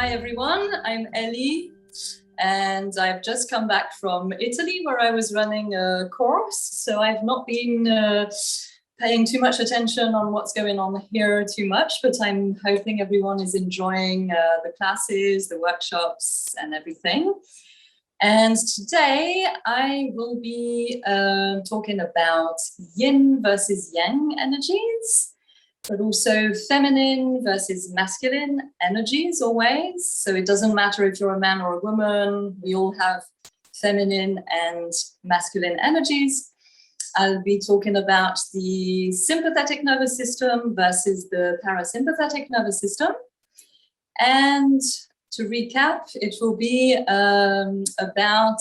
Hi everyone, I'm Ellie and I've just come back from Italy where I was running a course. So I've not been paying too much attention on what's going on here too much, but I'm hoping everyone is enjoying the classes, the workshops and everything. And today I will be talking about yin versus yang energies, but also feminine versus masculine energies or ways. So it doesn't matter if you're a man or a woman, we all have feminine and masculine energies. I'll be talking about the sympathetic nervous system versus the parasympathetic nervous system. And to recap, it will be about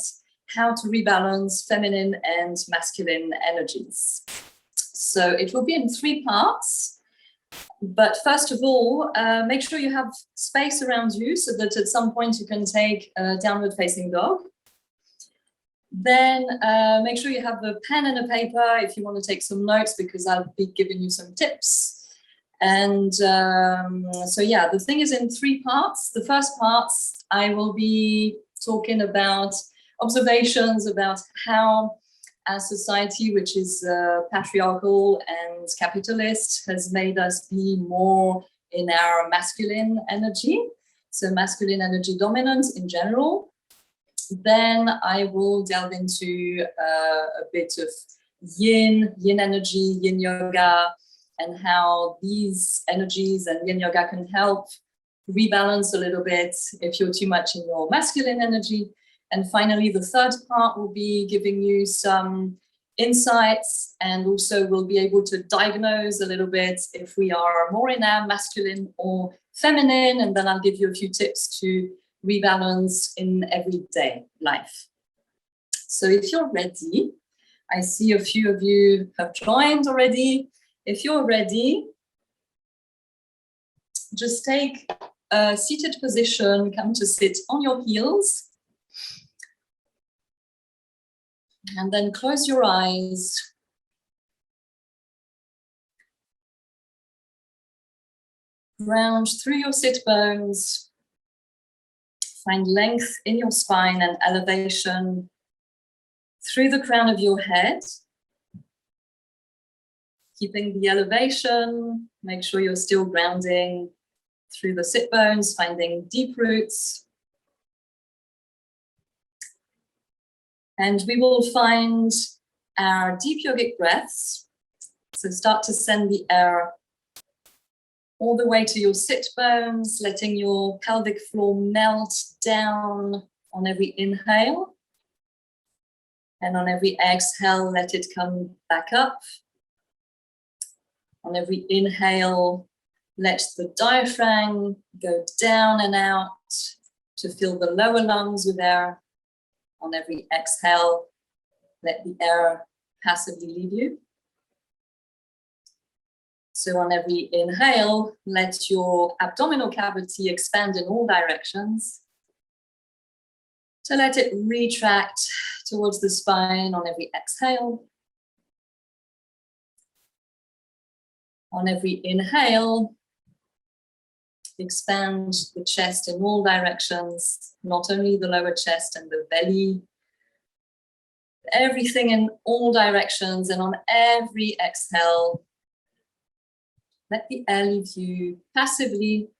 how to rebalance feminine and masculine energies. So it will be in 3 parts. But first of all, make sure you have space around you so that at some point you can take a downward facing dog. Then make sure you have a pen and a paper if you want to take some notes, because I'll be giving you some tips. And so yeah, the thing is in 3 parts. The first part, I will be talking about observations about how our society, which is patriarchal and capitalist, has made us be more in our masculine energy. So masculine energy dominance in general. Then I will delve into a bit of yin energy, yin yoga, and how these energies and yin yoga can help rebalance a little bit if you're too much in your masculine energy. And finally, the third part will be giving you some insights, and also we'll be able to diagnose a little bit if we are more in our masculine or feminine. And then I'll give you a few tips to rebalance in everyday life. So if you're ready, I see a few of you have joined already. If you're ready, just take a seated position, come to sit on your heels. And then close your eyes. Ground through your sit bones. Find length in your spine and elevation through the crown of your head. Keeping the elevation, make sure you're still grounding through the sit bones, finding deep roots. And we will find our deep yogic breaths. So start to send the air all the way to your sit bones, letting your pelvic floor melt down on every inhale. And on every exhale, let it come back up. On every inhale, let the diaphragm go down and out to fill the lower lungs with air. On every exhale, let the air passively leave you. So on every inhale, let your abdominal cavity expand in all directions. So let it retract towards the spine on every exhale. On every inhale, expand the chest in all directions, not only the lower chest and the belly, everything in all directions. And on every exhale, let the air leave you passively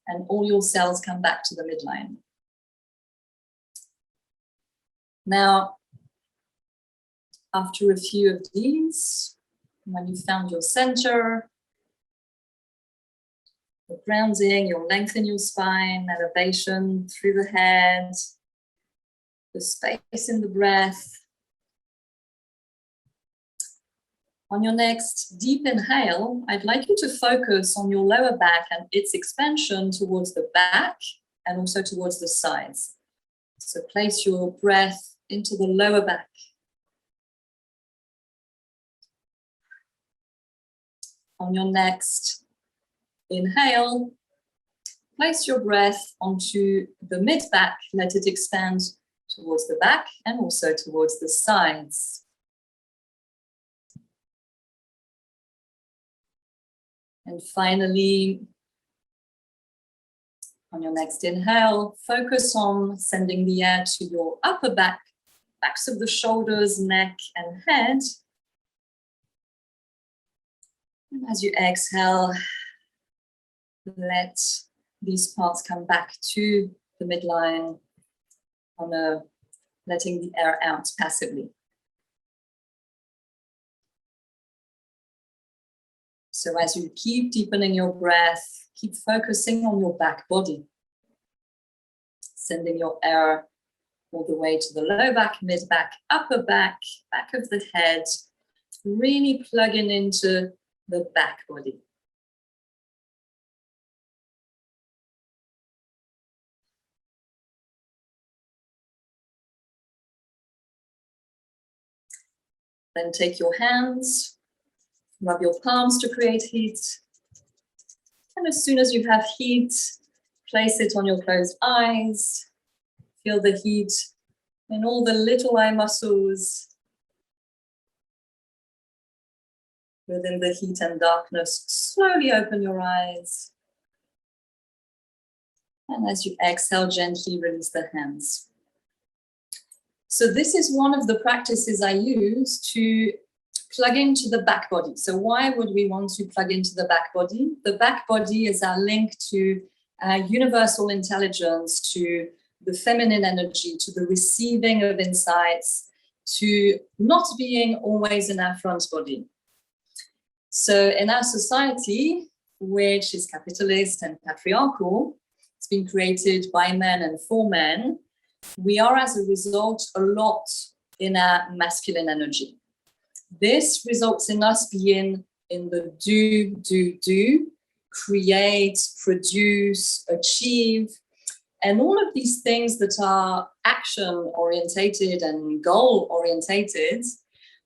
and all your cells come back to the midline. Now, after a few of these, when you found your center, your grounding, your length in your spine, elevation through the head, the space in the breath. On your next deep inhale, I'd like you to focus on your lower back and its expansion towards the back and also towards the sides. So place your breath into the lower back. On your next inhale, place your breath onto the mid-back, let it expand towards the back and also towards the sides. And finally, On your next inhale, focus on sending the air to your upper back, backs of the shoulders, neck, and head. And as you exhale, let these parts come back to the midline on letting the air out passively. So as you keep deepening your breath, keep focusing on your back body, sending your air all the way to the low back, mid back, upper back, back of the head, really plugging into the back body. Then take your hands, rub your palms to create heat. And as soon as you have heat, place it on your closed eyes. Feel the heat in all the little eye muscles. Within the heat and darkness, slowly open your eyes. And as you exhale, gently release the hands. So this is one of the practices I use to plug into the back body. So why would we want to plug into the back body? The back body is our link to universal intelligence, to the feminine energy, to the receiving of insights, to not being always in our front body. So in our society, which is capitalist and patriarchal, it's been created by men and for men, we are as a result a lot in our masculine energy. This results in us being in the do, create, produce, achieve, and all of these things that are action-orientated and goal-orientated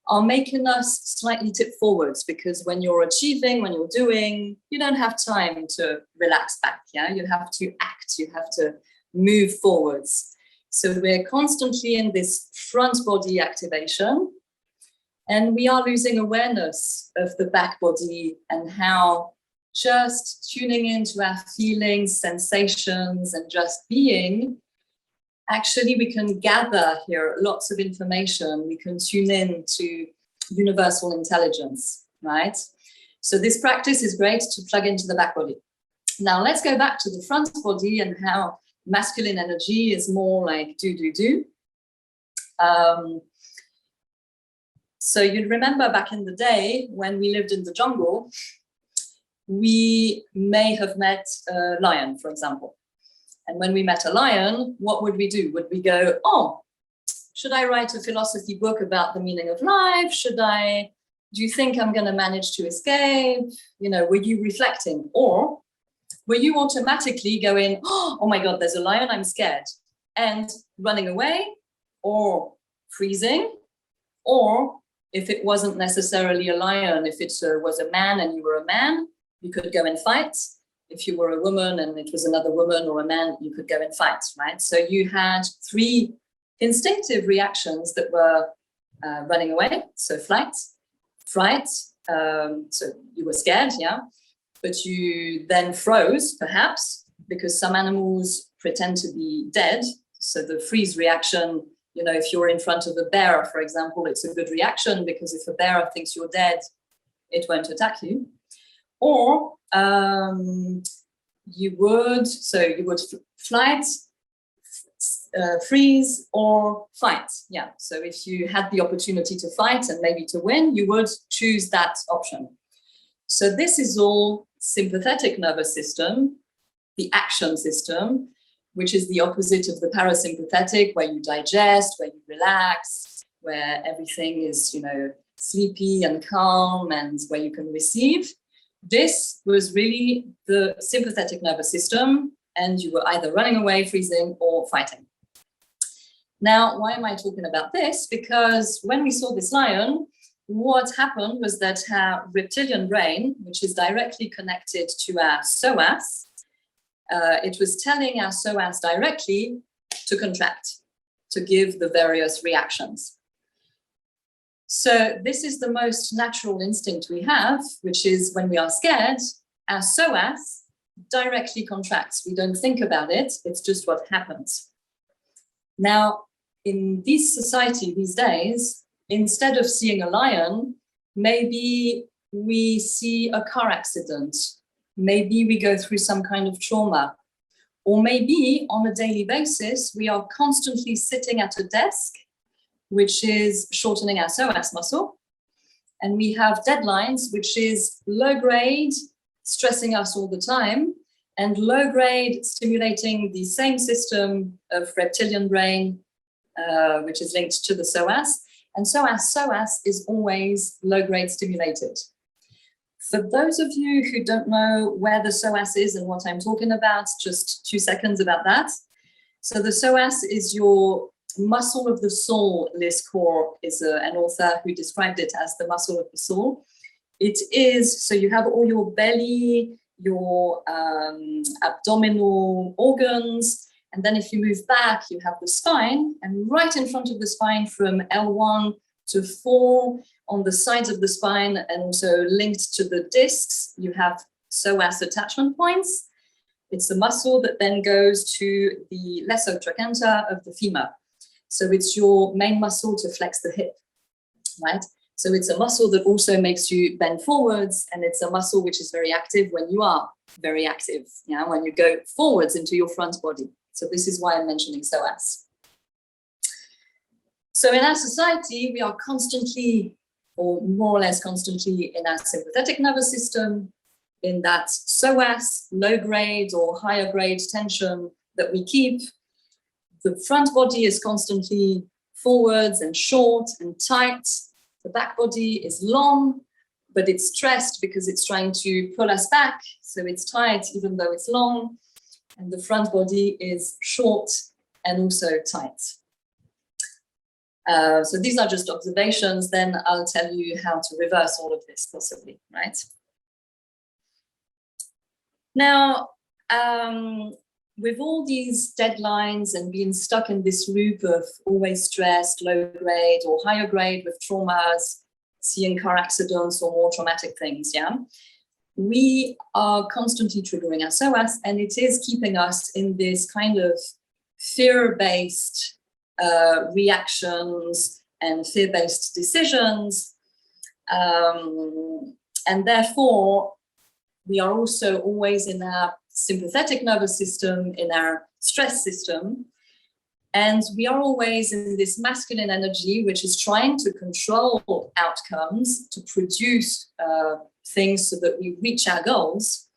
are making us slightly tip forwards, because when you're achieving, when you're doing, you don't have time to relax back, yeah? You have to act, you have to move forwards. So we're constantly in this front body activation, and we are losing awareness of the back body and how just tuning into our feelings, sensations, and just being, actually we can gather here lots of information. We can tune in to universal intelligence, right? So this practice is great to plug into the back body. Now let's go back to the front body and how masculine energy is more like do. So you'd remember back in the day when we lived in the jungle, we may have met a lion, for example. And when we met a lion, what would we do? Would we go, oh, should I write a philosophy book about the meaning of life? Do you think I'm going to manage to escape? You know, were you reflecting? Or were you automatically going, oh my God, there's a lion, I'm scared, and running away, or freezing? Or if it wasn't necessarily a lion, if it was a man and you were a man, you could go and fight. If you were a woman and it was another woman or a man, you could go and fight, right? So you had three instinctive reactions that were running away. So flight, fright, so you were scared, yeah? But you then froze, perhaps, because some animals pretend to be dead. So the freeze reaction, you know, if you're in front of a bear, for example, it's a good reaction, because if a bear thinks you're dead, it won't attack you. Or you would flight, freeze, or fight. Yeah, so if you had the opportunity to fight and maybe to win, you would choose that option. So this is all sympathetic nervous system, the action system, which is the opposite of the parasympathetic, where you digest, where you relax, where everything is, you know, sleepy and calm, and where you can receive. This was really the sympathetic nervous system, and you were either running away, freezing, or fighting. Now, why am I talking about this? Because when we saw this lion, what happened was that our reptilian brain, which is directly connected to our psoas, it was telling our psoas directly to contract, to give the various reactions. So this is the most natural instinct we have, which is when we are scared, our psoas directly contracts. We don't think about it. It's just what happens. Now, in this society these days, instead of seeing a lion, maybe we see a car accident. Maybe we go through some kind of trauma. Or maybe on a daily basis, we are constantly sitting at a desk, which is shortening our psoas muscle. And we have deadlines, which is low grade, stressing us all the time, and low grade stimulating the same system of reptilian brain, which is linked to the psoas. And so our psoas is always low grade stimulated. For those of you who don't know where the psoas is and what I'm talking about, just 2 seconds about that. So the psoas is your muscle of the soul. Liz Core is an author who described it as the muscle of the soul. It is, so you have all your belly, your abdominal organs, and then if you move back, you have the spine, and right in front of the spine from L1 to 4, on the sides of the spine and also linked to the discs, you have psoas attachment points. It's the muscle that then goes to the lesotrochanter of the femur. So it's your main muscle to flex the hip, right? So it's a muscle that also makes you bend forwards, and it's a muscle which is very active when you are very active, when you go forwards into your front body. So this is why I'm mentioning psoas. So in our society, we are constantly, or more or less constantly, in our sympathetic nervous system, in that psoas, low grade or higher grade tension that we keep. The front body is constantly forwards and short and tight. The back body is long, but it's stressed because it's trying to pull us back. So it's tight, even though it's long. And the front body is short and also tight. So these are just observations. Then I'll tell you how to reverse all of this possibly, right? Now, with all these deadlines and being stuck in this loop of always stressed, low grade or higher grade with traumas, seeing car accidents or more traumatic things, we are constantly triggering our psoas, and it is keeping us in this kind of fear-based reactions and fear-based decisions. And therefore, we are also always in our sympathetic nervous system, in our stress system. And we are always in this masculine energy, which is trying to control outcomes, to produce things so that we reach our goals.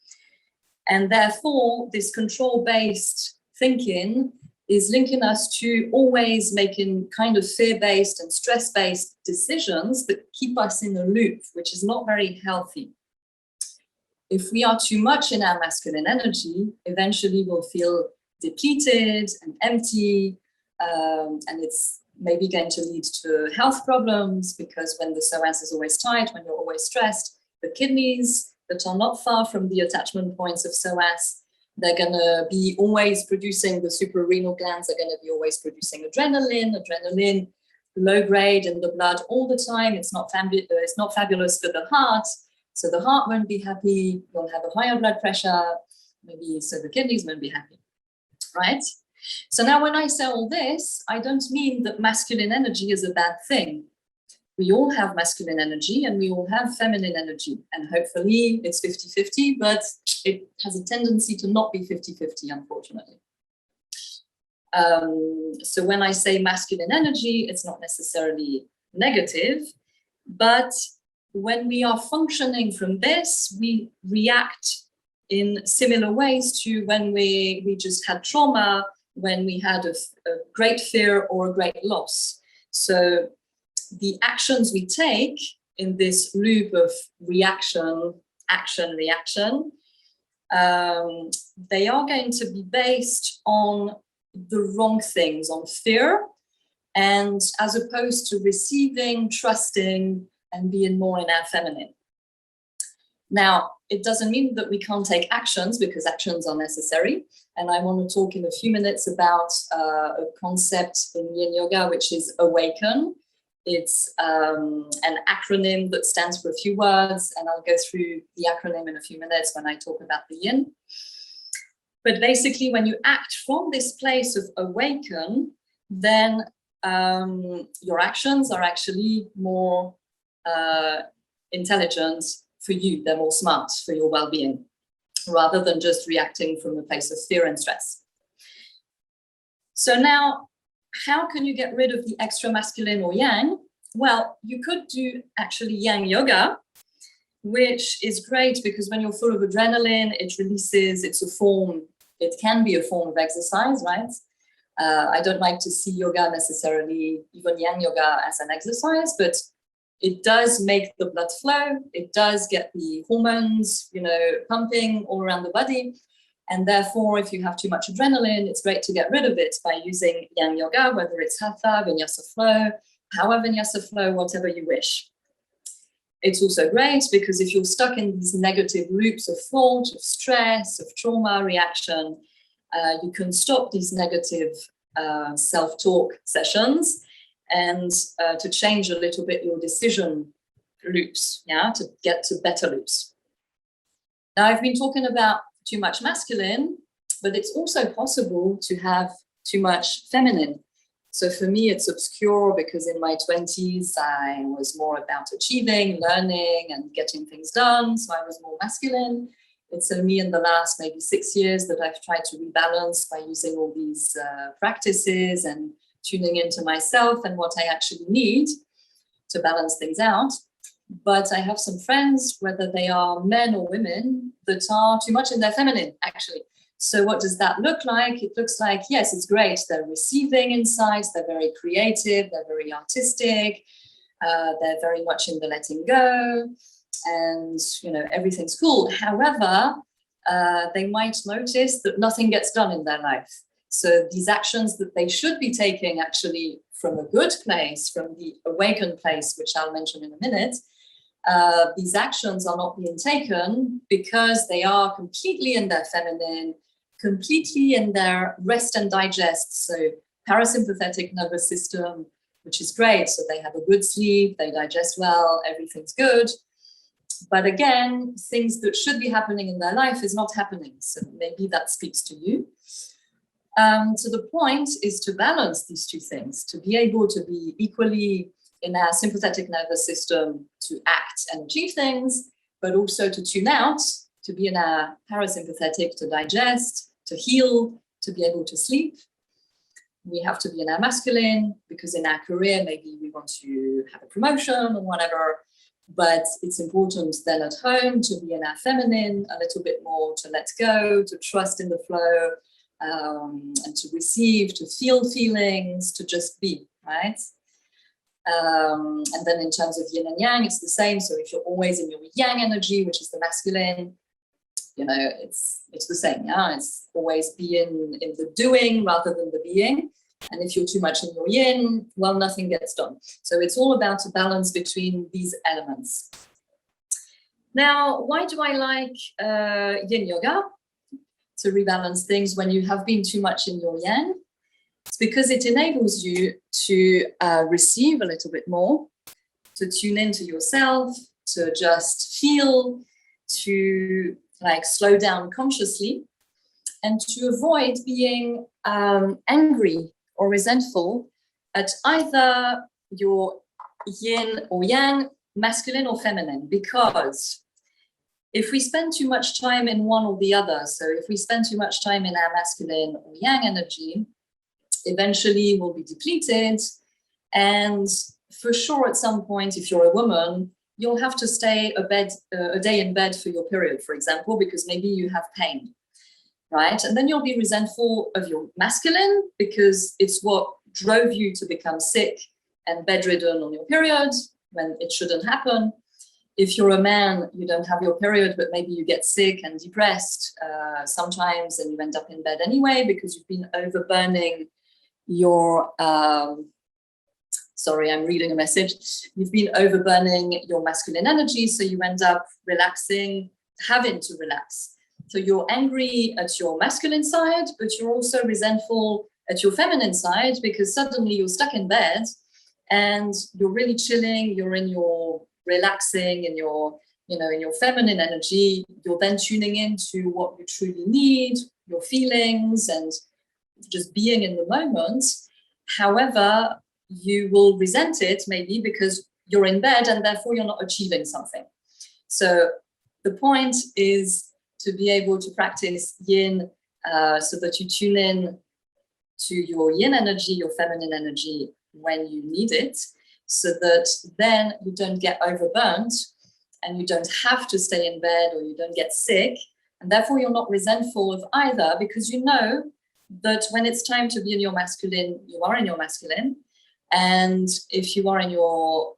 And therefore, this control-based thinking is linking us to always making kind of fear-based and stress-based decisions that keep us in a loop, which is not very healthy. If we are too much in our masculine energy, eventually we'll feel depleted and empty, and it's maybe going to lead to health problems, because when the psoas is always tight, when you're always stressed, the kidneys that are not far from the attachment points of psoas, they're going to be always producing, the suprarenal glands are going to be always producing adrenaline, low grade in the blood all the time. It's not fabulous for the heart. So the heart won't be happy, you'll have a higher blood pressure, maybe so the kidneys won't be happy, right? So now when I say all this, I don't mean that masculine energy is a bad thing. We all have masculine energy and we all have feminine energy, and hopefully it's 50-50, but it has a tendency to not be 50-50, unfortunately. So when I say masculine energy, it's not necessarily negative, but when we are functioning from this, we react in similar ways to when we just had trauma, when we had a great fear or a great loss. So the actions we take in this loop of reaction, action, reaction, they are going to be based on the wrong things, on fear, and as opposed to receiving, trusting, and being more in our feminine. Now, it doesn't mean that we can't take actions, because actions are necessary. And I want to talk in a few minutes about a concept in Yin Yoga, which is awaken. It's an acronym that stands for a few words, and I'll go through the acronym in a few minutes when I talk about the Yin. But basically, when you act from this place of awaken, then your actions are actually more intelligent for you. They're more smart for your well-being, rather than just reacting from a place of fear and stress. So now, how can you get rid of the extra masculine or yang? Well, you could do actually yang yoga, which is great because when you're full of adrenaline, it releases, it can be a form of exercise, right? I don't like to see yoga necessarily, even yang yoga, as an exercise, but it does make the blood flow. It does get the hormones, pumping all around the body. And therefore, if you have too much adrenaline, it's great to get rid of it by using yang yoga, whether it's hatha, vinyasa flow, power vinyasa flow, whatever you wish. It's also great because if you're stuck in these negative loops of thought, of stress, of trauma reaction, you can stop these negative self-talk sessions and to change a little bit your decision loops, to get to better loops. Now, I've been talking about too much masculine, but it's also possible to have too much feminine. So for me, it's obscure because in my 20s, I was more about achieving, learning, and getting things done. So I was more masculine. It's only in the last maybe 6 years that I've tried to rebalance by using all these practices and tuning into myself and what I actually need to balance things out. But I have some friends, whether they are men or women, that are too much in their feminine, actually. So what does that look like? It looks like, yes, it's great. They're receiving insights. They're very creative. They're very artistic. They're very much in the letting go. And, everything's cool. However, they might notice that nothing gets done in their life. So these actions that they should be taking actually from a good place, from the awakened place, which I'll mention in a minute, these actions are not being taken because they are completely in their feminine, completely in their rest and digest. So parasympathetic nervous system, which is great. So they have a good sleep, they digest well, everything's good. But again, things that should be happening in their life is not happening. So maybe that speaks to you. So the point is to balance these two things, to be able to be equally in our sympathetic nervous system to act and achieve things, but also to tune out, to be in our parasympathetic, to digest, to heal, to be able to sleep. We have to be in our masculine because in our career, maybe we want to have a promotion or whatever. But it's important then at home to be in our feminine a little bit more, to let go, to trust in the flow, and to receive, to feel feelings, to just be, right? And then in terms of yin and yang, it's the same. So if you're always in your yang energy, which is the masculine, it's the same. Yeah, it's always being in the doing rather than the being. And if you're too much in your yin, well, nothing gets done. So it's all about a balance between these elements. Now, why do I like yin yoga? To rebalance things when you have been too much in your yang. It's because it enables you to receive a little bit more, to tune into yourself, to just feel, to slow down consciously, and to avoid being angry or resentful at either your yin or yang, masculine or feminine, because if we spend too much time in one or the other, so if we spend too much time in our masculine or yang energy, eventually we'll be depleted. And for sure, at some point, if you're a woman, you'll have to stay a day in bed for your period, for example, because maybe you have pain, right? And then you'll be resentful of your masculine because it's what drove you to become sick and bedridden on your period when it shouldn't happen. If you're a man, you don't have your period, but maybe you get sick and depressed sometimes, and you end up in bed anyway because you've been overburning your, sorry, I'm reading a message. You've been overburning your masculine energy, so you end up relaxing, having to relax. So you're angry at your masculine side, but you're also resentful at your feminine side because suddenly you're stuck in bed and you're really chilling, you're in your relaxing, in your, in your feminine energy. You're then tuning into what you truly need, your feelings and just being in the moment. However, you will resent it maybe because you're in bed and therefore you're not achieving something. So the point is to be able to practice yin so that you tune in to your yin energy, your feminine energy when you need it, so that then you don't get overburnt and you don't have to stay in bed or you don't get sick. And therefore you're not resentful of either, because you know that when it's time to be in your masculine, you are in your masculine. And if you are in your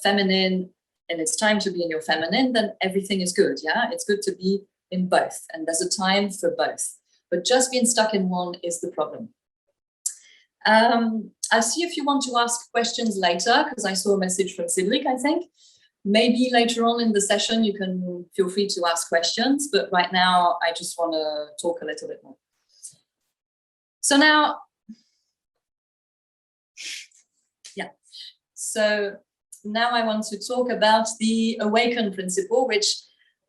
feminine and it's time to be in your feminine, then everything is good. Yeah, it's good to be in both. And there's a time for both. But just being stuck in one is the problem. I'll see if you want to ask questions later, because I saw a message from Cedric, I think. Maybe later on in the session, you can feel free to ask questions. But right now, I just want to talk a little bit more. So now, so now I want to talk about the awaken principle, which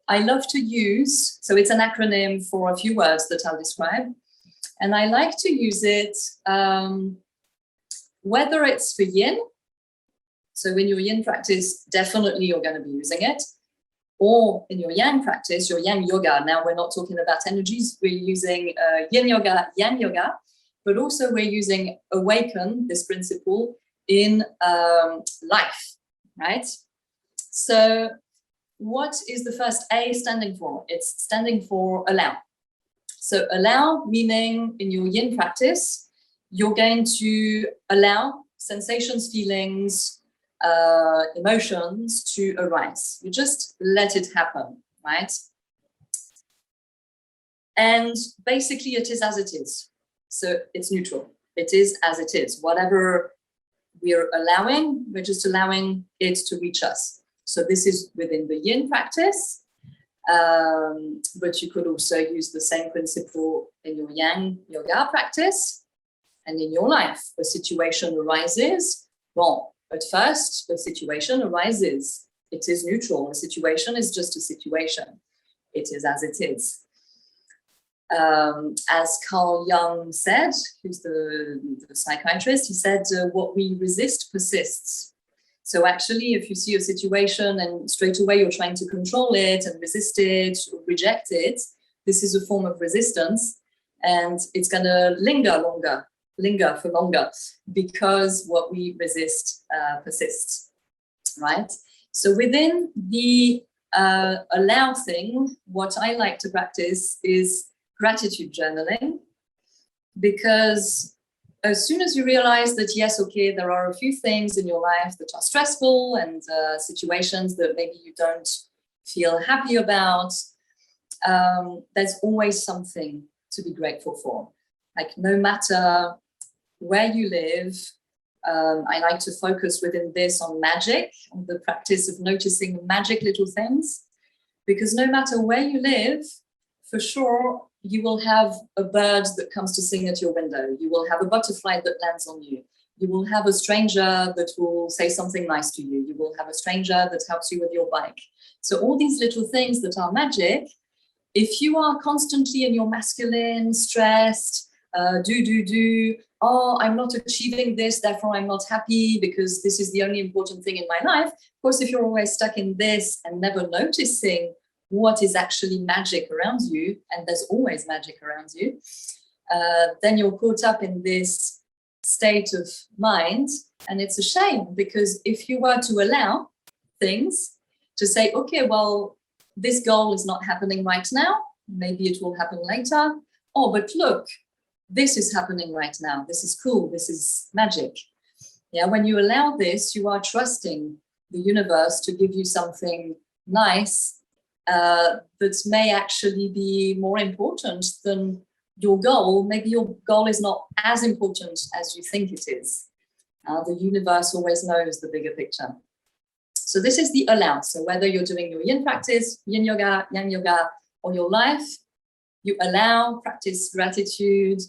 I love to use. So it's an acronym for a few words that I'll describe. And I like to use it, whether it's for yin. So in your yin practice, definitely you're going to be using it. Or in your yang practice, your yang yoga. Now we're not talking about energies. We're using yin yoga, yang yoga, but also we're using awaken, this principle, in life, right? So what is the first A standing for? It's standing for allow. So allow, meaning in your yin practice, you're going to allow sensations, feelings, emotions to arise. You just let it happen, right? And basically it is as it is. So it's neutral. It is as it is. Whatever we're allowing, we're just allowing it to reach us. So this is within the yin practice, but you could also use the same principle in your yang yoga practice and in your life. A situation arises. Well, at first, the situation arises. It is neutral. A situation is just a situation. It is as it is. As Carl Jung said, who's the psychiatrist, he said, what we resist persists. So actually, if you see a situation and straight away you're trying to control it and resist it, or reject it, this is a form of resistance, and it's going to linger for longer, because what we resist persists, right? So within the allow thing, what I like to practice is gratitude journaling, because as soon as you realize that, yes, okay, there are a few things in your life that are stressful and situations that maybe you don't feel happy about, there's always something to be grateful for. Like, no matter where you live, I like to focus within this on magic, on the practice of noticing magic little things, because no matter where you live, for sure, you will have a bird that comes to sing at your window. You will have a butterfly that lands on you. You will have a stranger that will say something nice to you. You will have a stranger that helps you with your bike. So all these little things that are magic, if you are constantly in your masculine, stressed, oh, I'm not achieving this, therefore I'm not happy because this is the only important thing in my life. Of course, if you're always stuck in this and never noticing what is actually magic around you, and there's always magic around you, then you're caught up in this state of mind. And it's a shame, because if you were to allow things, to say, okay, well, this goal is not happening right now, maybe it will happen later. Oh, but look, this is happening right now. This is cool. This is magic. Yeah, when you allow this, you are trusting the universe to give you something nice that may actually be more important than your goal. Maybe your goal is not as important as you think it is. The universe always knows the bigger picture. So this is the allow. So whether you're doing your yin practice, yin yoga, yang yoga, or your life, you allow, practice gratitude,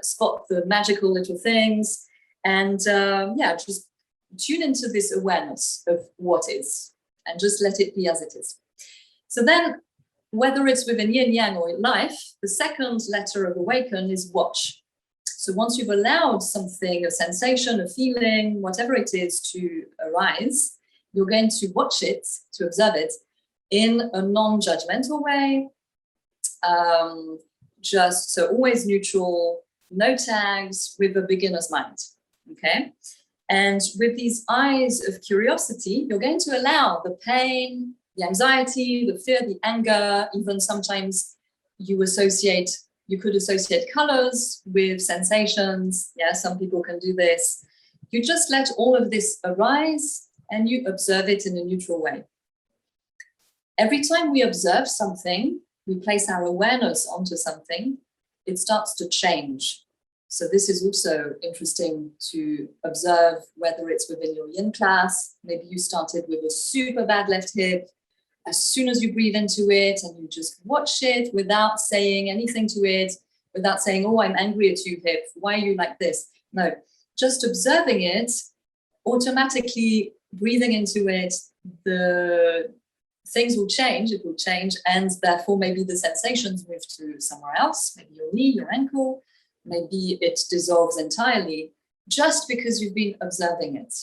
spot the magical little things, and just tune into this awareness of what is, and just let it be as it is. So then whether it's within yin yang or in life, the second letter of awaken is watch. So once you've allowed something, a sensation, a feeling, whatever it is to arise, you're going to watch it, to observe it in a non-judgmental way. Just so always neutral, no tags, with a beginner's mind, okay? And with these eyes of curiosity, you're going to allow the pain, the anxiety, the fear, the anger, even sometimes you could associate colors with sensations. Yeah, some people can do this. You just let all of this arise and you observe it in a neutral way. Every time we observe something, we place our awareness onto something, it starts to change. So this is also interesting to observe, whether it's within your yin class. Maybe you started with a super bad left hip. As soon as you breathe into it and you just watch it without saying anything to it, without saying, oh, I'm angry at you, hip, why are you like this? No, just observing it, automatically breathing into it, the things will change, it will change, and therefore maybe the sensations move to somewhere else, maybe your knee, your ankle, maybe it dissolves entirely, just because you've been observing it.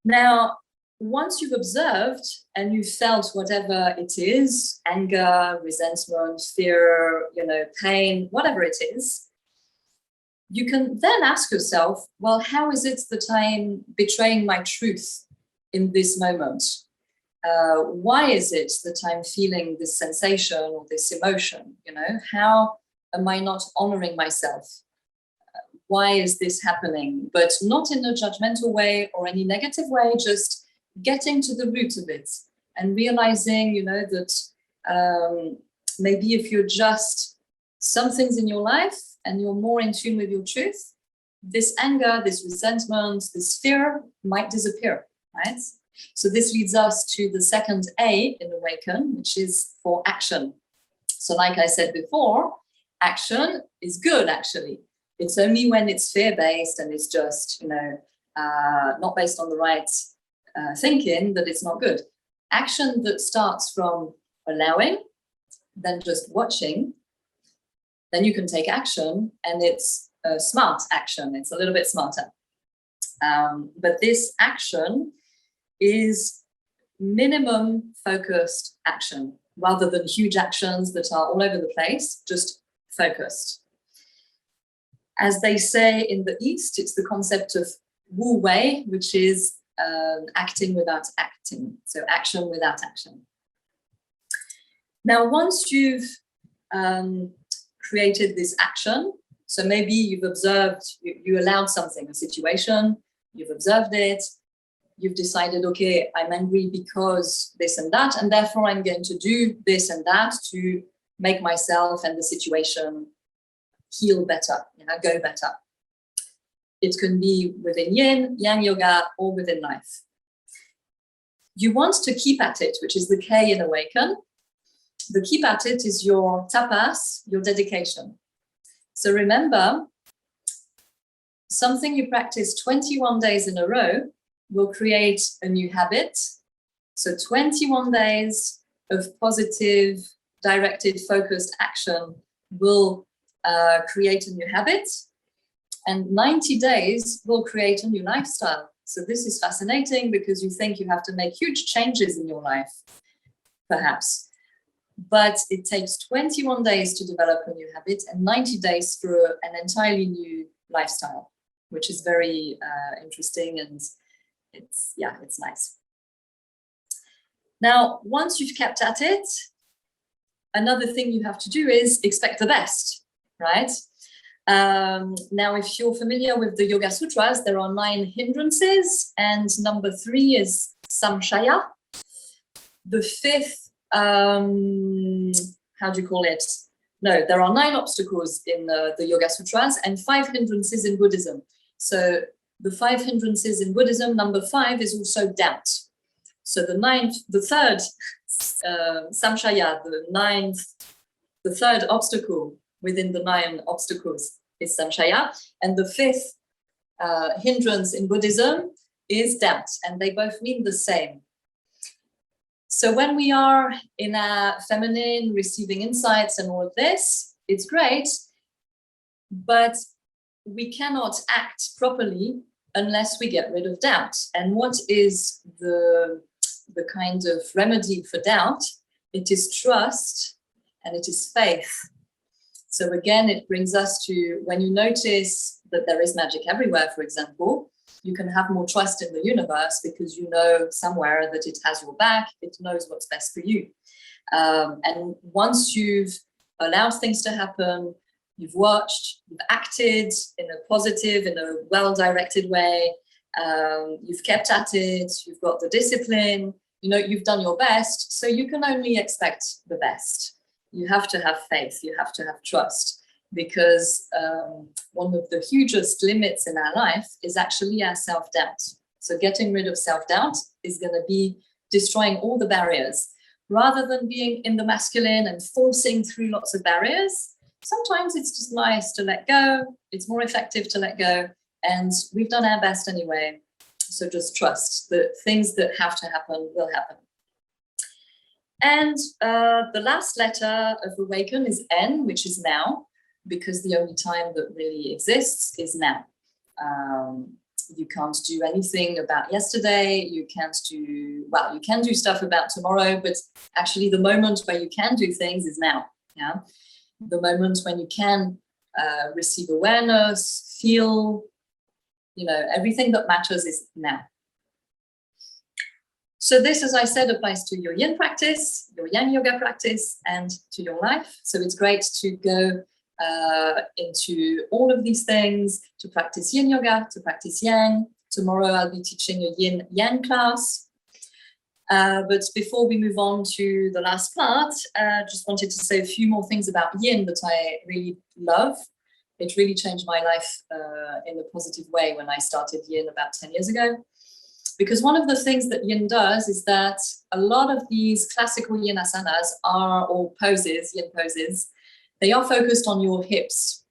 Now, once you've observed and you've felt whatever it is, anger, resentment, fear, pain, whatever it is, you can then ask yourself, well, how is it that I'm betraying my truth in this moment? Why is it that I'm feeling this sensation or this emotion? How am I not honoring myself? Why is this happening? But not in a judgmental way or any negative way, just getting to the root of it and realizing, that maybe if you adjust some things in your life and you're more in tune with your truth, this anger, this resentment, this fear might disappear, right? So this leads us to the second A in Awaken, which is for action. So like I said before, action is good, actually. It's only when it's fear-based and it's just, not based on the right thinking that it's not good. Action that starts from allowing, then just watching, then you can take action, and it's a smart action. It's a little bit smarter. But this action is minimum focused action rather than huge actions that are all over the place, just focused. As they say in the East, it's the concept of Wu Wei, which is acting without acting. So action without action. Now, once you've created this action, so maybe you've observed, you allowed something, a situation, you've observed it, you've decided, okay, I'm angry because this and that, and therefore I'm going to do this and that to make myself and the situation heal better, go better. It can be within yin, yang yoga, or within life. You want to keep at it, which is the K in Awaken. The keep at it is your tapas, your dedication. So remember, something you practice 21 days in a row will create a new habit. So 21 days of positive, directed, focused action will create a new habit. And 90 days will create a new lifestyle. So this is fascinating because you think you have to make huge changes in your life, perhaps. But it takes 21 days to develop a new habit and 90 days for an entirely new lifestyle, which is very interesting, and it's nice. Now, once you've kept at it, another thing you have to do is expect the best, right? Now, if you're familiar with the Yoga Sutras, there are 9 hindrances, and number 3 is samshaya. The 5th, how do you call it? No, there are 9 obstacles in the Yoga Sutras and 5 hindrances in Buddhism. So the 5 hindrances in Buddhism, number 5 is also doubt. So the third samshaya, the third obstacle within the 9 obstacles is samshaya, and the 5th hindrance in Buddhism is doubt, and they both mean the same. So when we are in our feminine, receiving insights and all of this, it's great, but we cannot act properly unless we get rid of doubt. And what is the kind of remedy for doubt? It is trust and it is faith. So again, it brings us to when you notice that there is magic everywhere, for example, you can have more trust in the universe because you know somewhere that it has your back, it knows what's best for you. And once you've allowed things to happen, you've watched, you've acted in a positive, in a well-directed way, you've kept at it, you've got the discipline, you know, you've done your best, so you can only expect the best. You have to have faith, you have to have trust, because one of the hugest limits in our life is actually our self-doubt. So getting rid of self-doubt is going to be destroying all the barriers. Rather than being in the masculine and forcing through lots of barriers, sometimes it's just nice to let go. It's more effective to let go. And we've done our best anyway. So just trust that things that have to happen will happen. And the last letter of awaken is N, which is now, because the only time that really exists is now. You can't do anything about yesterday. You can't do, well, you can do stuff about tomorrow, but actually the moment where you can do things is now. Yeah, the moment when you can receive awareness, feel, you know, everything that matters is now. So this, as I said, applies to your yin practice, your yang yoga practice, and to your life. So it's great to go into all of these things, to practice yin yoga, to practice yang. Tomorrow I'll be teaching a yin yang class. But before we move on to the last part, just wanted to say a few more things about yin that I really love. It really changed my life in a positive way when I started yin about 10 years ago. Because one of the things that yin does is that a lot of these classical yin asanas are, or poses, yin poses, they are focused on your hips.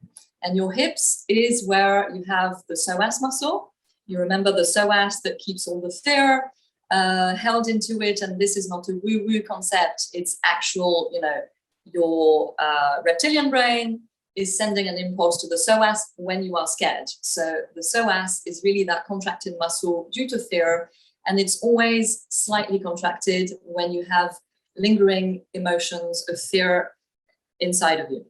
And your hips is where you have the psoas muscle. You remember the psoas that keeps all the fear held into it. And this is not a woo-woo concept. It's actual, you know, your reptilian brain is sending an impulse to the psoas when you are scared. So the psoas is really that contracted muscle due to fear. And it's always slightly contracted when you have lingering emotions of fear inside of you.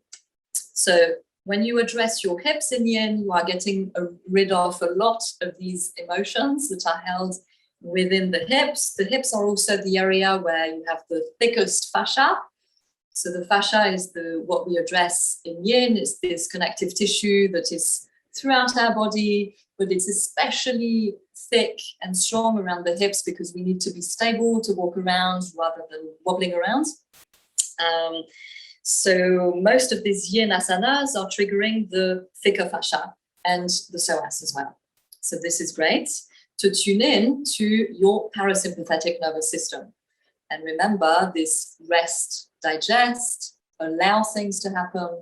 So when you address your hips in yin, you are getting rid of a lot of these emotions that are held within the hips. The hips are also the area where you have the thickest fascia. So the fascia is what we address in yin, is this connective tissue that is throughout our body, but it's especially thick and strong around the hips because we need to be stable to walk around rather than wobbling around. So most of these yin asanas are triggering the thicker fascia and the psoas as well. So this is great to tune in to your parasympathetic nervous system. And remember this rest, digest, allow things to happen.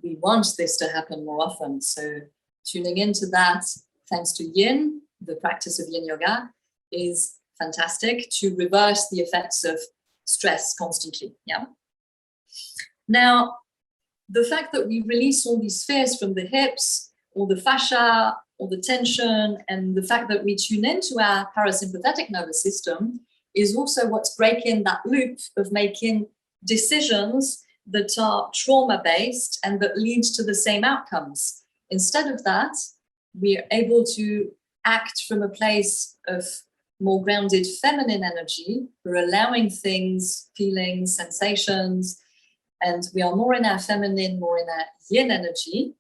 We want this to happen more often. So tuning into that, thanks to yin, the practice of yin yoga, is fantastic to reverse the effects of stress constantly. Yeah. Now, the fact that we release all these fears from the hips, all the fascia, all the tension, and the fact that we tune into our parasympathetic nervous system is also what's breaking that loop of making decisions that are trauma-based and that lead to the same outcomes. Instead of that, we are able to act from a place of more grounded feminine energy. We're allowing things, feelings, sensations, and we are more in our feminine, more in our yin energy.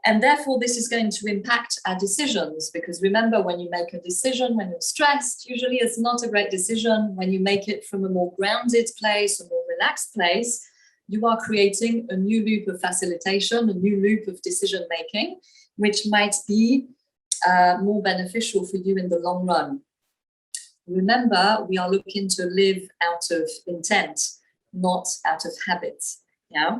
And therefore, this is going to impact our decisions, because remember, when you make a decision, when you're stressed, usually it's not a great decision. When you make it from a more grounded place, a more relaxed place, you are creating a new loop of facilitation, a new loop of decision-making, which might be more beneficial for you in the long run. Remember, we are looking to live out of intent, not out of habit. Yeah.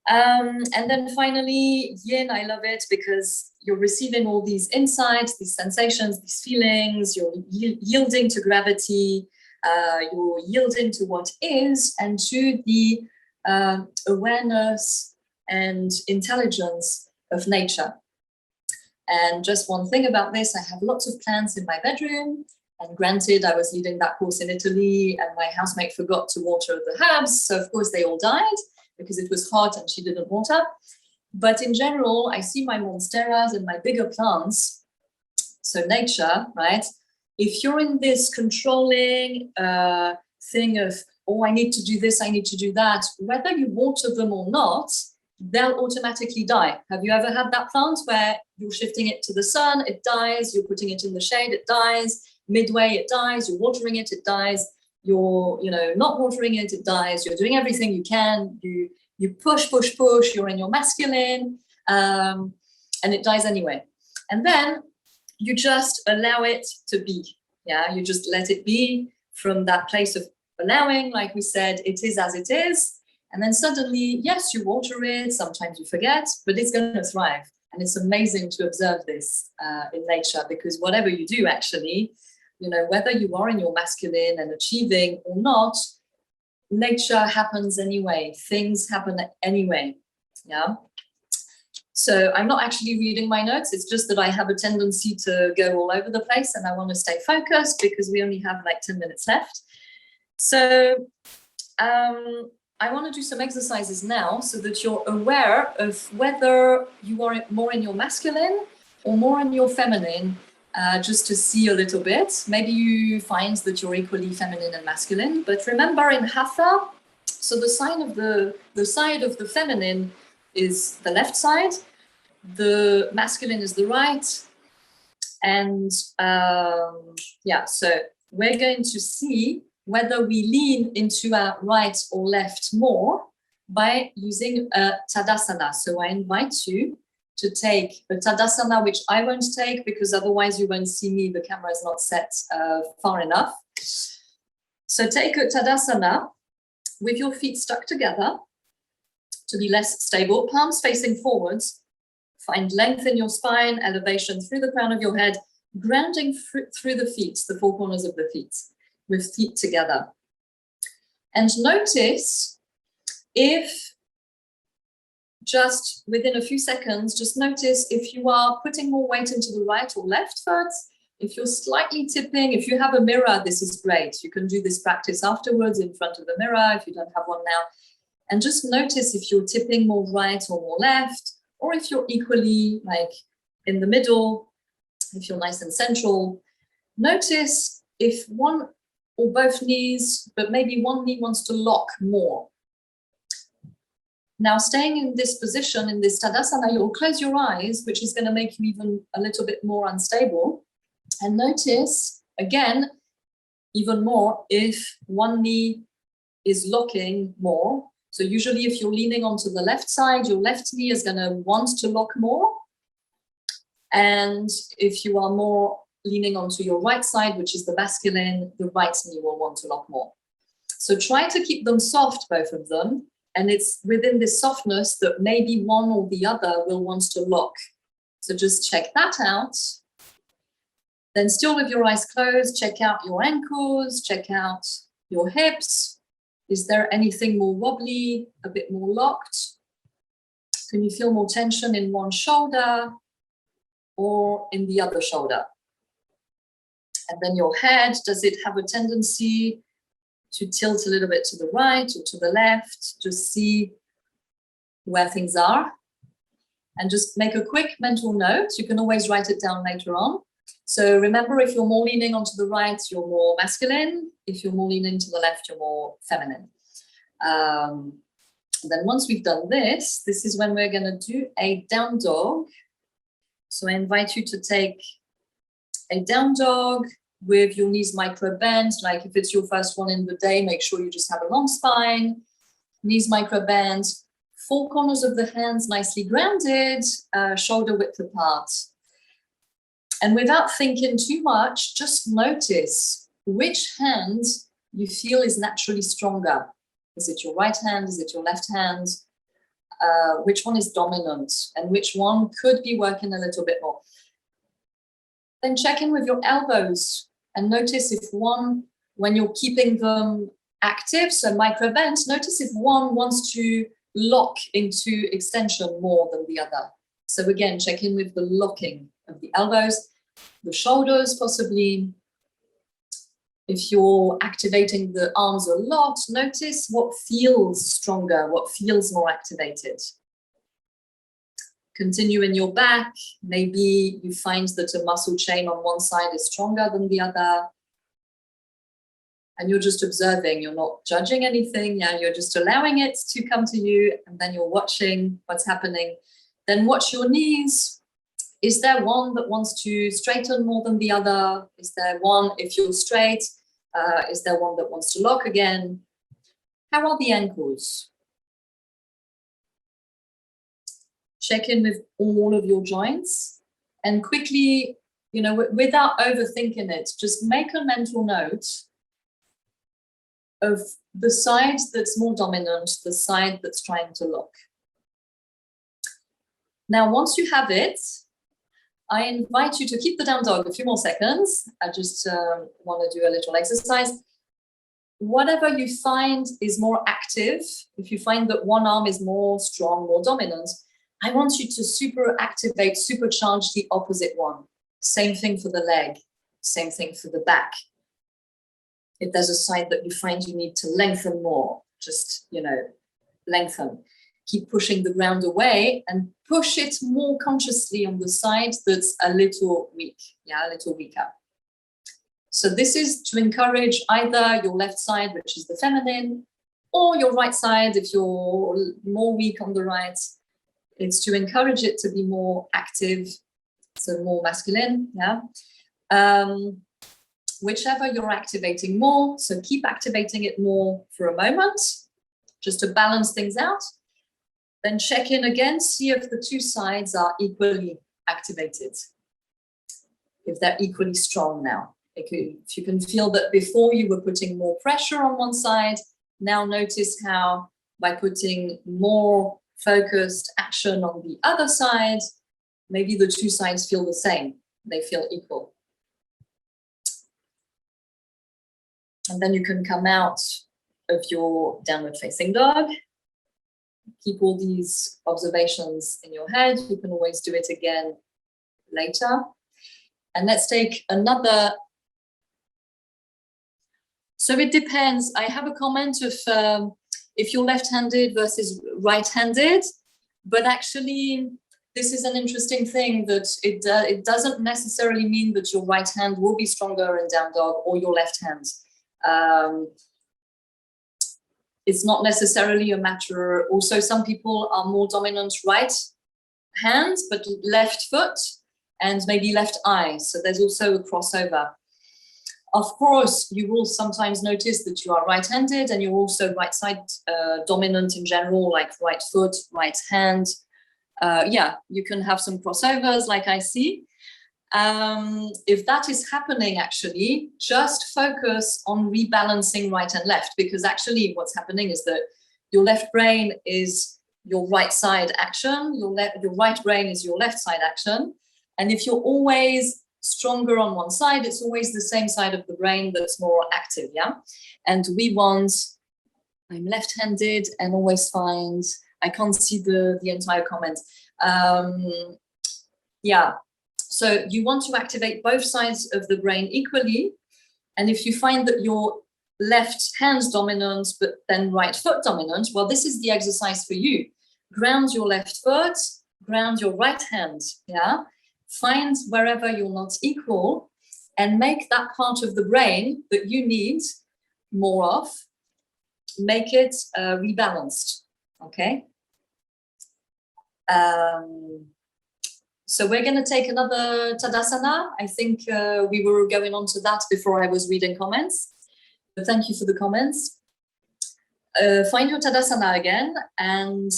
And then finally, yin, I love it because you're receiving all these insights, these sensations, these feelings, you're yielding to gravity, you're yielding to what is and to the awareness and intelligence of nature. And just one thing about this, I have lots of plants in my bedroom. And granted, I was leading that course in Italy and my housemate forgot to water the herbs. So of course they all died because it was hot and she didn't water. But in general, I see my monsteras and my bigger plants, so nature, right? If you're in this controlling thing of, oh, I need to do this, I need to do that, whether you water them or not, they'll automatically die. Have you ever had that plant where you're shifting it to the sun, it dies, you're putting it in the shade, it dies, midway it dies, you're watering it, it dies, you're not watering it, it dies, you're doing everything you can, you push, you're in your masculine, and it dies anyway. And then you just allow it to be. Yeah, you just let it be from that place of allowing, like we said, it is as it is. And then suddenly, yes, you water it, sometimes you forget, but it's going to thrive. And it's amazing to observe this in nature, because whatever you do, actually, whether you are in your masculine and achieving or not, nature happens anyway. Things happen anyway. Yeah. So I'm not actually reading my notes. It's just that I have a tendency to go all over the place and I want to stay focused because we only have like 10 minutes left. So I want to do some exercises now so that you're aware of whether you are more in your masculine or more in your feminine, just to see a little bit. Maybe you find that you're equally feminine and masculine, but remember in Hatha, so the side of the feminine is the left side, the masculine is the right, and so we're going to see whether we lean into our right or left more by using a Tadasana. So I invite you to take a Tadasana, which I won't take because otherwise you won't see me, the camera is not set far enough. So take a Tadasana with your feet stuck together to be less stable, palms facing forwards. Find length in your spine, elevation through the crown of your head, grounding through the feet, the four corners of the feet, with feet together. And notice if just within a few seconds, just notice if you are putting more weight into the right or left foot, if you're slightly tipping. If you have a mirror, this is great. You can do this practice afterwards in front of the mirror if you don't have one now. And just notice if you're tipping more right or more left, or if you're equally like in the middle, if you're nice and central. Notice if one or both knees, but maybe one knee wants to lock more. Now, staying in this position, in this Tadasana, you'll close your eyes, which is going to make you even a little bit more unstable. And notice, again, even more, if one knee is locking more. So usually if you're leaning onto the left side, your left knee is going to want to lock more. And if you are more leaning onto your right side, which is the masculine, the right knee will want to lock more. So try to keep them soft, both of them. And it's within this softness that maybe one or the other will want to lock. So just check that out. Then still with your eyes closed, check out your ankles, check out your hips. Is there anything more wobbly, a bit more locked? Can you feel more tension in one shoulder or in the other shoulder? And then your head, does it have a tendency to tilt a little bit to the right or to the left? Just see where things are. And just make a quick mental note. You can always write it down later on. So remember, if you're more leaning onto the right, you're more masculine. If you're more leaning to the left, you're more feminine. Then once we've done this, this is when we're going to do a down dog. So I invite you to take a down dog with your knees micro bent. Like if it's your first one in the day, make sure you just have a long spine, knees micro bent, four corners of the hands nicely grounded, shoulder width apart. And without thinking too much, just notice which hand you feel is naturally stronger. Is it your right hand? Is it your left hand? which one is dominant and which one could be working a little bit more. Then check in with your elbows and notice if one, when you're keeping them active, so micro bends, notice if one wants to lock into extension more than the other. So again, check in with the locking of the elbows, the shoulders possibly. If you're activating the arms a lot, notice what feels stronger, what feels more activated. Continue in your back. Maybe you find that a muscle chain on one side is stronger than the other. And you're just observing, you're not judging anything. Yeah, you're just allowing it to come to you, and then you're watching what's happening. Then watch your knees. Is there one that wants to straighten more than the other? Is there one, if you're straight, is there one that wants to lock again? How are the ankles? Check in with all of your joints and quickly, you know, without overthinking it, just make a mental note of the side that's more dominant, the side that's trying to lock. Now, once you have it, I invite you to keep the down dog a few more seconds. I just want to do a little exercise. Whatever you find is more active, if you find that one arm is more strong, more dominant, I want you to super activate, supercharge the opposite one. Same thing for the leg, same thing for the back. If there's a side that you find you need to lengthen more, just, you know, lengthen. Keep pushing the ground away and push it more consciously on the side that's a little weak, yeah, a little weaker. So this is to encourage either your left side, which is the feminine, or your right side, if you're more weak on the right. It's to encourage it to be more active, so more masculine, yeah. Whichever you're activating more, so keep activating it more for a moment, just to balance things out. Then check in again, see if the two sides are equally activated, if they're equally strong now. If you can feel that before you were putting more pressure on one side, now notice how by putting more focused action on the other side, maybe the two sides feel the same, they feel equal. And then you can come out of your downward facing dog. Keep all these observations in your head. You can always do it again later. And let's take another. So it depends. I have a comment of if you're left-handed versus right-handed, but actually this is an interesting thing that it doesn't necessarily mean that your right hand will be stronger in down dog or your left hand. It's not necessarily a matter. Also, some people are more dominant right hand, but left foot and maybe left eye. So there's also a crossover. Of course, you will sometimes notice that you are right-handed and you're also right side dominant in general, like right foot, right hand. Yeah, you can have some crossovers like I see. If that is happening, actually, just focus on rebalancing right and left, because actually what's happening is that your left brain is your right side action, your right brain is your left side action. And if you're always stronger on one side, it's always the same side of the brain that's more active, yeah? And we want, I'm left-handed and always find, I can't see the entire comment. Yeah. So you want to activate both sides of the brain equally. And if you find that your left hand's dominant, but then right foot dominant, well, this is the exercise for you. Ground your left foot, ground your right hand, yeah? Find wherever you're not equal and make that part of the brain that you need more of, make it rebalanced, okay? So we're going to take another Tadasana. I think we were going on to that before I was reading comments. But thank you for the comments. Find your Tadasana again and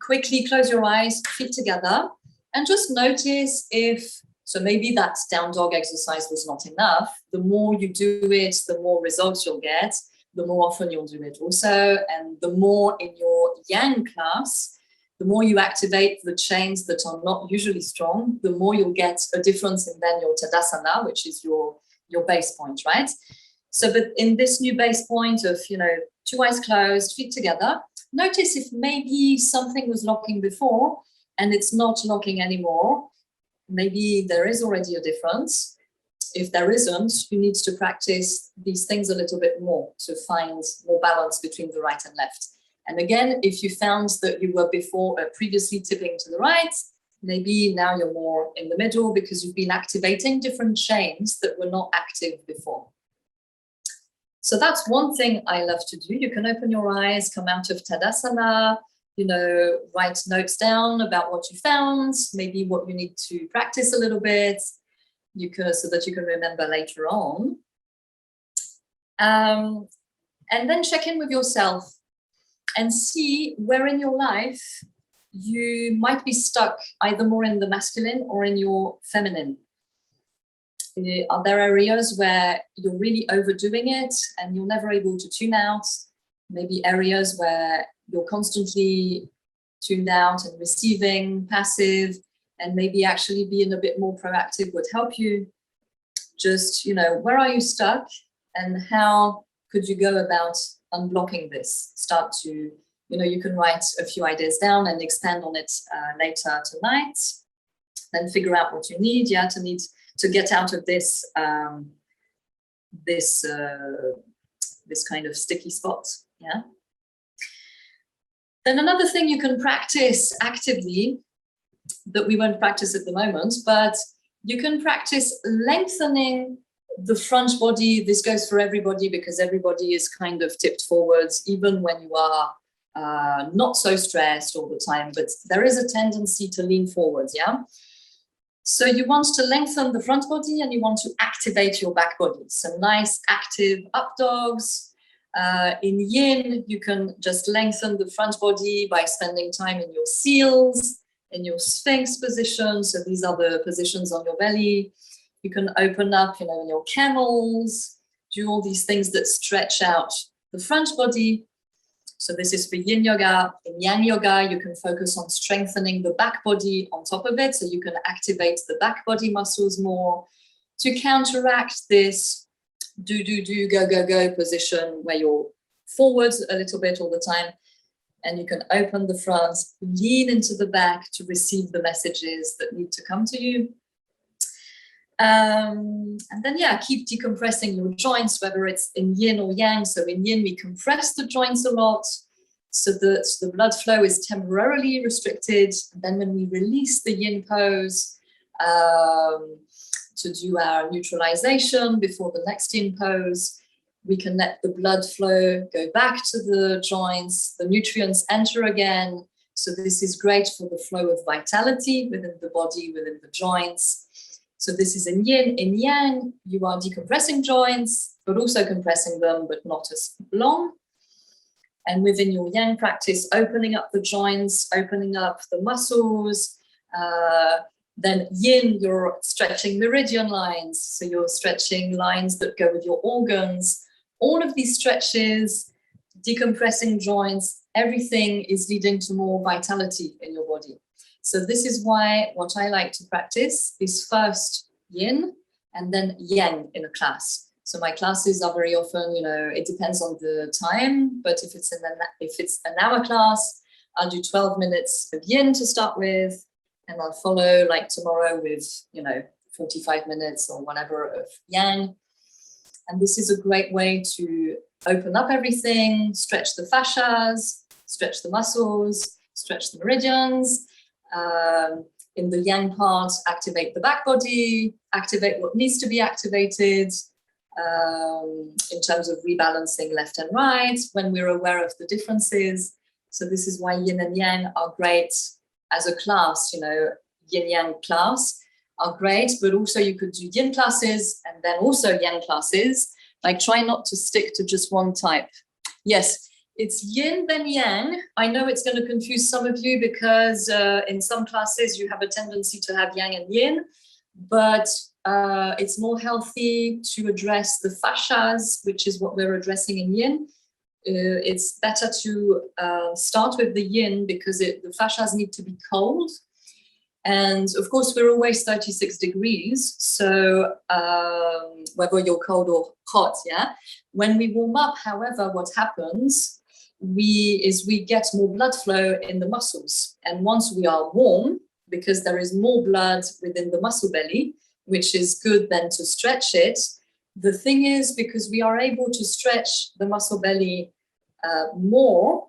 quickly close your eyes, feet together, and just notice if, so maybe that down dog exercise was not enough. The more you do it, the more results you'll get, the more often you'll do it also, and the more in your yang class, the more you activate the chains that are not usually strong, the more you'll get a difference in then your Tadasana, which is your base point, right? So but in this new base point of, you know, 2 eyes closed, feet together, notice if maybe something was locking before and it's not locking anymore. Maybe there is already a difference. If there isn't, you need to practice these things a little bit more to find more balance between the right and left. And again, if you found that you were before previously tipping to the right, maybe now you're more in the middle because you've been activating different chains that were not active before. So that's one thing I love to do. You can open your eyes, come out of Tadasana, you know, write notes down about what you found, maybe what you need to practice a little bit, so that you can remember later on. And then check in with yourself and see where in your life you might be stuck, either more in the masculine or in your feminine. Are there areas where you're really overdoing it and you're never able to tune out? Maybe areas where you're constantly tuned out and receiving, passive, and maybe actually being a bit more proactive would help you. Just, you know, where are you stuck and how could you go about unblocking this? Start to, you know, you can write a few ideas down and expand on it later tonight. Then figure out what you need, to get out of this this kind of sticky spot, yeah. Then another thing you can practice actively that we won't practice at the moment, but you can practice lengthening the front body. This goes for everybody because everybody is kind of tipped forwards, even when you are not so stressed all the time, but there is a tendency to lean forwards, yeah? So you want to lengthen the front body and you want to activate your back body. So nice active up dogs. In yin, you can just lengthen the front body by spending time in your seals, in your sphinx position. So these are the positions on your belly. You can open up, you know, in your camels, do all these things that stretch out the front body. So this is for yin yoga. In yang yoga, you can focus on strengthening the back body on top of it. So you can activate the back body muscles more to counteract this do, go, go, go position where you're forwards a little bit all the time. And you can open the front, lean into the back to receive the messages that need to come to you. And then, yeah, keep decompressing your joints, whether it's in yin or yang. So in yin, we compress the joints a lot so that the blood flow is temporarily restricted. And then when we release the yin pose to do our neutralization before the next yin pose, we can let the blood flow go back to the joints, the nutrients enter again. So this is great for the flow of vitality within the body, within the joints. So this is in yin. In yang, you are decompressing joints, but also compressing them, but not as long. And within your yang practice, opening up the joints, opening up the muscles. Then yin, you're stretching meridian lines. So you're stretching lines that go with your organs. All of these stretches, decompressing joints, everything is leading to more vitality in your body. So this is why what I like to practice is first yin and then yang in a class. So my classes are very often, you know, it depends on the time, but if it's an hour class, I'll do 12 minutes of yin to start with, and I'll follow like tomorrow with, you know, 45 minutes or whatever of yang. And this is a great way to open up everything, stretch the fascias, stretch the muscles, stretch the meridians. In the yang part, activate the back body, activate what needs to be activated in terms of rebalancing left and right when we're aware of the differences. So this is why yin and yang are great as a class, you know, yin yang class are great, but also you could do yin classes and then also yang classes. Like try not to stick to just one type. Yes, it's yin then yang. I know it's going to confuse some of you because in some classes you have a tendency to have yang and yin, but it's more healthy to address the fascias, which is what we're addressing in yin, it's better to start with the yin because the fascias need to be cold. And of course, we're always 36 degrees. So whether you're cold or hot, yeah. When we warm up, however, what happens is we get more blood flow in the muscles. And once we are warm, because there is more blood within the muscle belly, which is good then to stretch it. The thing is, because we are able to stretch the muscle belly more,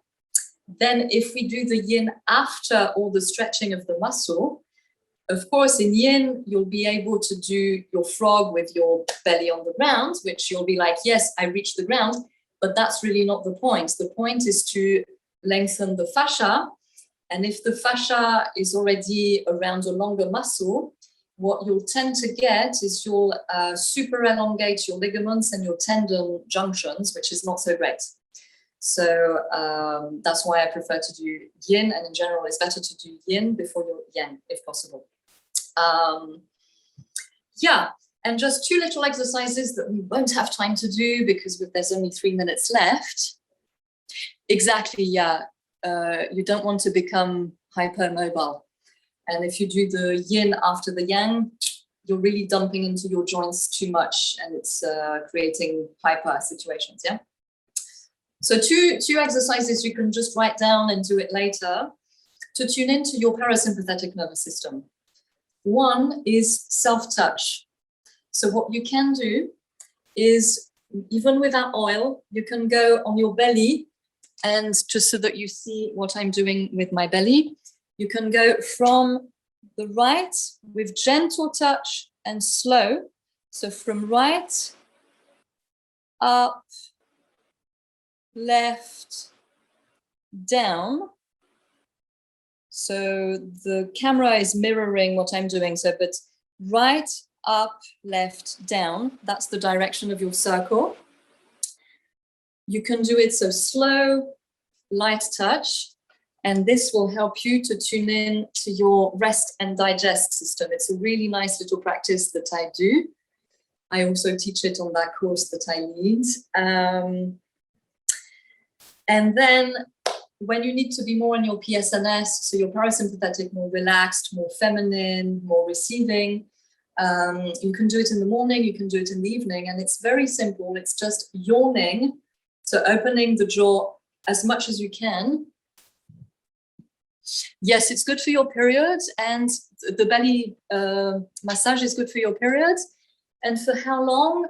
then if we do the yin after all the stretching of the muscle, of course, in yin, you'll be able to do your frog with your belly on the ground, which you'll be like, yes, I reached the ground, but that's really not the point. The point is to lengthen the fascia. And if the fascia is already around a longer muscle, what you'll tend to get is you'll super elongate your ligaments and your tendon junctions, which is not so great. So that's why I prefer to do yin, and in general, it's better to do yin before your yang, if possible. Yeah, and just 2 little exercises that we won't have time to do because there's only 3 minutes left. Exactly, yeah. You don't want to become hypermobile. And if you do the yin after the yang, you're really dumping into your joints too much, and it's creating hyper situations, yeah? So two exercises you can just write down and do it later to tune into your parasympathetic nervous system. One is self-touch. So what you can do is, even without oil, you can go on your belly, and just so that you see what I'm doing with my belly, you can go from the right with gentle touch and slow. So from right, up, left, down. So the camera is mirroring what I'm doing. So, but right, up, left, down, that's the direction of your circle. You can do it so slow, light touch, and this will help you to tune in to your rest and digest system. It's a really nice little practice that I do. I also teach it on that course that I lead. And then when you need to be more in your PSNS, so your parasympathetic, more relaxed, more feminine, more receiving, you can do it in the morning, you can do it in the evening, and it's very simple. It's just yawning, so opening the jaw as much as you can. Yes, it's good for your period, and the belly massage is good for your period. And for how long?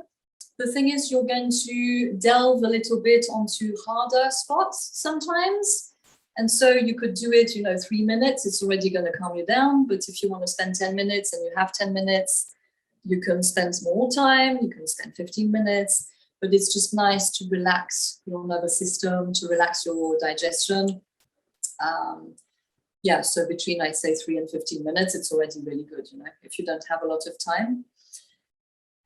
The thing is, you're going to delve a little bit onto harder spots sometimes. And so you could do it, 3 minutes, it's already going to calm you down. But if you want to spend 10 minutes and you have 10 minutes, you can spend more time, you can spend 15 minutes. But it's just nice to relax your nervous system, to relax your digestion. Yeah, so between, I'd say, 3 and 15 minutes, it's already really good, if you don't have a lot of time.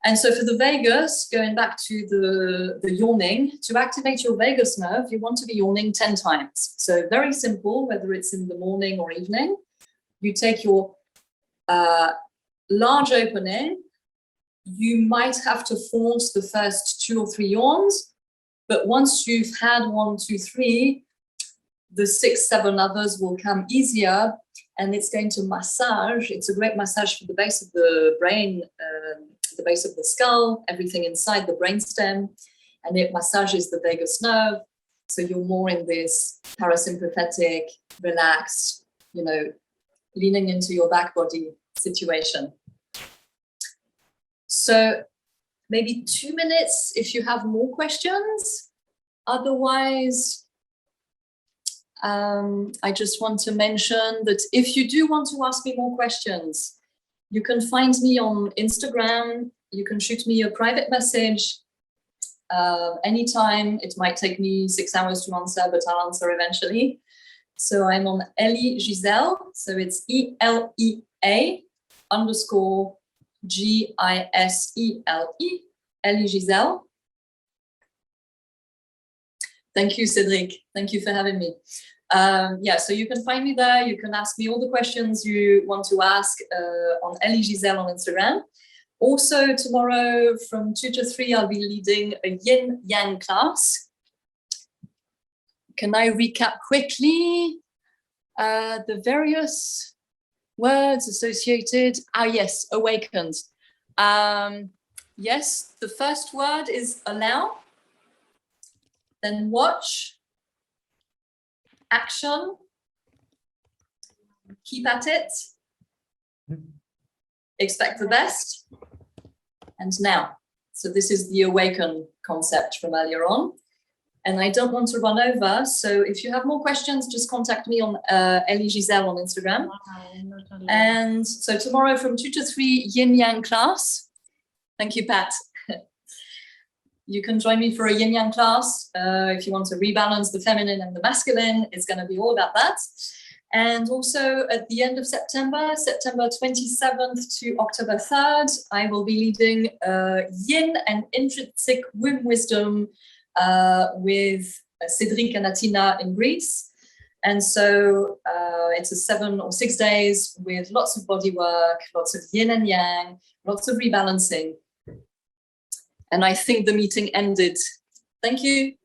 And so for the vagus, going back to the yawning, to activate your vagus nerve, you want to be yawning 10 times. So very simple, whether it's in the morning or evening. You take your large opening. You might have to force the first 2 or 3 yawns, but once you've had 1, 2, 3, the 6, 7 others will come easier, and it's going to massage. It's a great massage for the base of the brain, the base of the skull, everything inside the brainstem, and it massages the vagus nerve. So you're more in this parasympathetic, relaxed, leaning into your back body situation. So maybe 2 minutes if you have more questions. Otherwise, I just want to mention that if you do want to ask me more questions, you can find me on Instagram. You can shoot me a private message anytime. It might take me 6 hours to answer, but I'll answer eventually. So I'm on Ellie Giselle. So it's ELEA_GISELE, Ellie Giselle. Thank you, Cedric. Thank you for having me. Yeah, so you can find me there. You can ask me all the questions you want to ask on Ellie Giselle on Instagram. Also, tomorrow from 2 to 3, I'll be leading a yin-yang class. can I recap quickly the various words associated? Yes, awakened. Yes, the first word is allow, then watch, action, keep at it, expect the best, and now. So this is the awaken concept from earlier on. And I don't want to run over, so if you have more questions, just contact me on Ellie Giselle on Instagram. Wow, and so tomorrow from 2 to 3, Yin Yang class. Thank you, Pat. You can join me for a Yin Yang class if you want to rebalance the feminine and the masculine. It's going to be all about that. And also at the end of September, September 27th to October 3rd, I will be leading Yin and Intrinsic Womb Wisdom with Cedric and Atina in Greece. And so it's a 7 or 6 days with lots of body work, lots of yin and yang, lots of rebalancing. And I think the meeting ended. Thank you.